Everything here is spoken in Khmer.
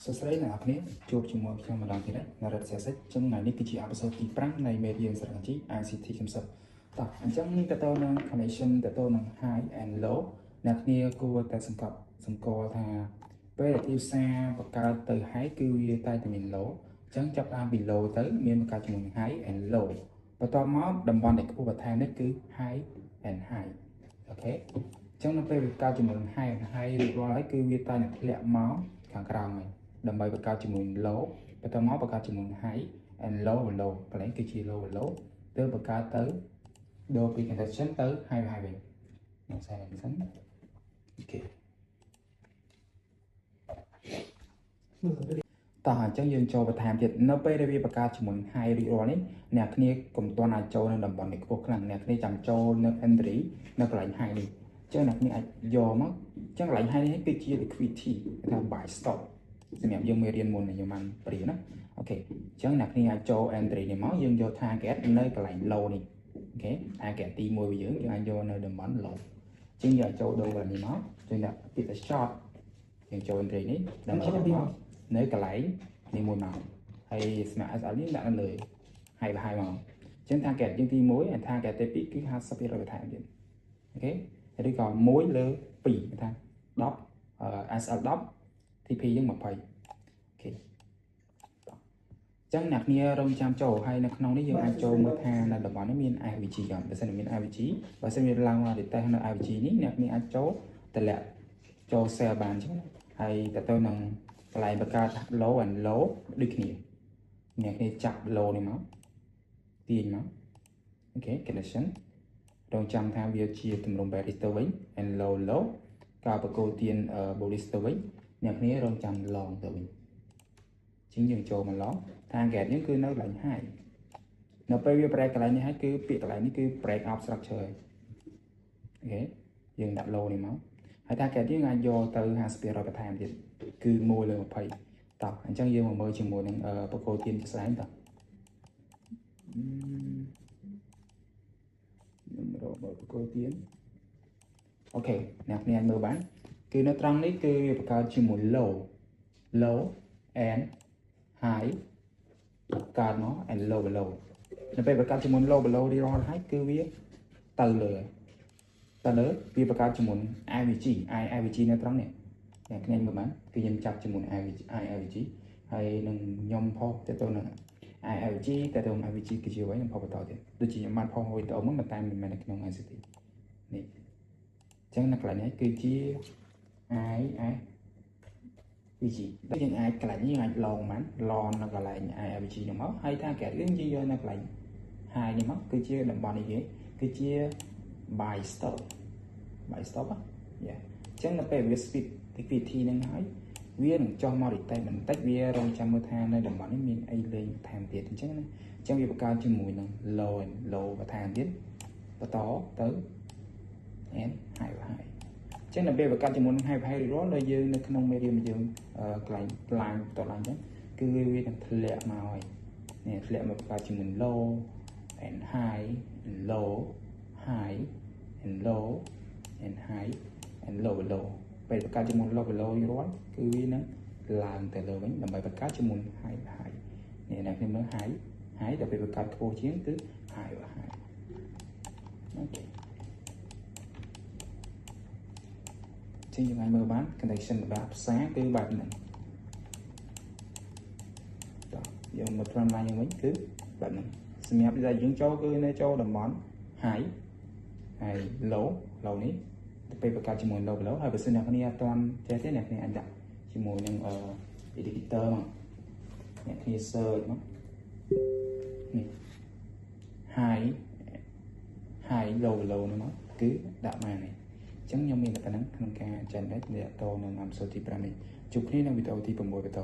សួស្តីអ្នកនរគ្នាជួបជាមួយខ្ញុំម្ដងទៀតហើយនៅរដ្ឋសាស្ត្រចឹងថ្ងៃនេះគឺជាអេពីសូតទី5នៃមេរៀនសារជី ICT ខ្ញុំសិនតោះអញ្ចឹងតទៅនឹង connection តទៅនឹង high and low អ្នកគ្នាគួរតែសង្កល់ថាពេលដែលទីផ្សារបង្កើតទៅ high គឺវាតែមាន low អញ្ចឹងចាប់តាមពី low ទៅមានបង្កើតជាមួយ high and low បន្ទាប់មកតំបន់ដែលខ្ពស់បន្ថែមនេះគឺ high and high អូខេអញ្ចឹងនៅពេលវាកើតជាមួយ high and high រួចរាល់ហើយគឺវាតែនឹងធ្លាក់មកខាងក្រោមហើយដើម្បីបង្កើតជាមួយ low បន្ទាប់មកបង្កើតជាមួយ high and low កន្លែងគឺជា low ទៅបង្កើតទៅដូរពី connection ទៅ high វិញខ្ញុំសេហ្នឹងសិនអូខេតោះអញ្ចឹងយើងចូលបន្ថែមទៀតនៅពេលដែលវាបង្កើតជាមួយ high រួចរាល់នេះអ្នកគ្នាកុំទាន់អាចចូលនៅតំបន់នេះខ្ពស់ខ្លាំងអ្នកគ្នាចាំចូលនៅ entry នៅកន្លែង high នេះអញ្ចឹងអ្នកគ្នាអាចយកមកអញ្ចឹងកន្លែង high នេះគឺជា liquidity គេថា buy stop សម្រាប់យើងមេរៀនមុនខ្ញុំបានព្រៀនណាអូខេអញ្ចឹងអ្នកគ្នាអាចចូល entry នេះមកយើងយក target នៅកន្លែង low នេះអូខេ target ទី1របស់យើងអាចយកនៅតំបន់ low អញ្ចឹងយើងចូលដូរកន្លែងនេះមកចឹងដាក់ពី short យើងចូល entry នេះដើម្បីមកនៅកន្លែងនេះមួយមកហើយស្មារតី SL នេះដាក់នៅលើហើយមកអញ្ចឹង target យើងទី1ហើយ target ទី2គឺ 50% បន្ថែមទៀតអូខេឬក៏1លើ2គេថា10 SL 10 TP យើង20អូខេចឹងអ្នកគ្នារងចាំចូលហើយនៅក្នុងនេះយើងអាចចូលមើលថានៅតំបន់នេះមាន IVG ក៏បើសិនមាន IVG បើសិនមានឡើងមកតេស្តនៅ IVG នេះអ្នកគ្នាអាចចូលតម្លាក់ចូល sell បានចឹងហើយទៅនឹងកន្លែងបង្កើត low and low ដូចគ្នាអ្នកគ្នាចាប់ low នេះមកទាញមកអូខេ connection រងចាំថាវាជាទម្រង់ bearish ទៅវិញ and low ការបកគោទាន bullish ទៅវិញអ្នកគ្នារងចាំ long ទៅវិញជាងយើងចូលមក long target យើងគឺនៅកន្លែង high នៅពេលវា break កន្លែងនេះហើយគឺពាក្យកន្លែងនេះគឺ break up structure អូខេយើងដាក់ low នេះមកហើយ target យើងអាចយកទៅ 50% បន្ថែមទៀតគឺ1លើ20តោះអញ្ចឹងយើងមកមើលជាមួយនឹងបកគោទានជាស្ដែងតោះខ្ញុំរកបកគោទានអូខេអ្នកគ្នាអាចមើលបានគឺនៅត្រង់នេះគឺវាបង្កើតជាមួយ low and high កើតមក and low នៅពេលបង្កើតជាមួយ low រីរាល់ហើយគឺវាទៅលើវាបង្កើតជាមួយ IVG នៅត្រង់នេះអ្នកគ្នាមើលបានគឺខ្ញុំចាប់ជាមួយ IVG ហើយនឹងខ្ញុំផុសទៅនឹង IVG ទៅនឹង IVG គឺជាអ្វីខ្ញុំផុសបន្តទៀតដូចជាខ្ញុំបានផុសវីដេអូមកតែមិនមែននៅក្នុង ICT នេះអញ្ចឹងនៅកន្លែងនេះគឺជា IVG ដូចយើងអាចកន្លែងនេះយើងអាចឡងបានឡងនៅកន្លែង IVG នេះមកហើយ target យើងយកនៅកន្លែង high នេះមកគឺជាតំបន់នេះគឺជា buy stop អញ្ចឹងនៅពេលវា speed activity ហ្នឹងហើយវានឹងចុះមកបន្តិចវារងចាំមើលថានៅតំបន់នេះមានអីលេងបន្ថែមទៀតអញ្ចឹងវាបង្កើតជាមួយនឹង low បន្ថែមទៀតបន្តទៅ and high អញ្ចឹងនៅពេលបង្កើតជាមួយនឹង high រាល់ដល់យើងនៅក្នុងមេរៀនយើងកន្លែង plan តឡើងអញ្ចឹងគឺវានឹងធ្លាក់មកហើយនេះធ្លាក់មកបង្កើតជាមួយ low and high and low high and low and high and low ពេលបង្កើតជាមួយ low រាល់គឺវានឹងឡើងទៅលើវិញដើម្បីបង្កើតជាមួយ high នេះអ្នកខ្ញុំមើល high ដល់ពេលបង្កើតខ្ពស់ជាងគឺ high អូខេជាងយើងអាចមើលបាន connection របស់ផ្សារគឺបែបហ្នឹងតោះយើងមក trend line វិញគឺបែបហ្នឹងសម្រាប់ដែលយើងចូលគឺនៅចូលតំបន់ high ហើយ low នេះទៅពេលបង្កើតជាមួយ low ហើយបើសិនអ្នកគ្នាអត់ទាន់ចេះទេអ្នកគ្នាអាចដាក់ជាមួយនឹងeditor មកអ្នកគ្នា search មកនេះ high low ហ្នឹងមកគឺដាក់បានហើយអញ្ចឹងខ្ញុំមានតែប៉ុណ្្នឹងក្នុងការចែករំលែកតទៅនៅ episode ទី5នេះជួបគ្នានៅវីដេអូទី6បន្ត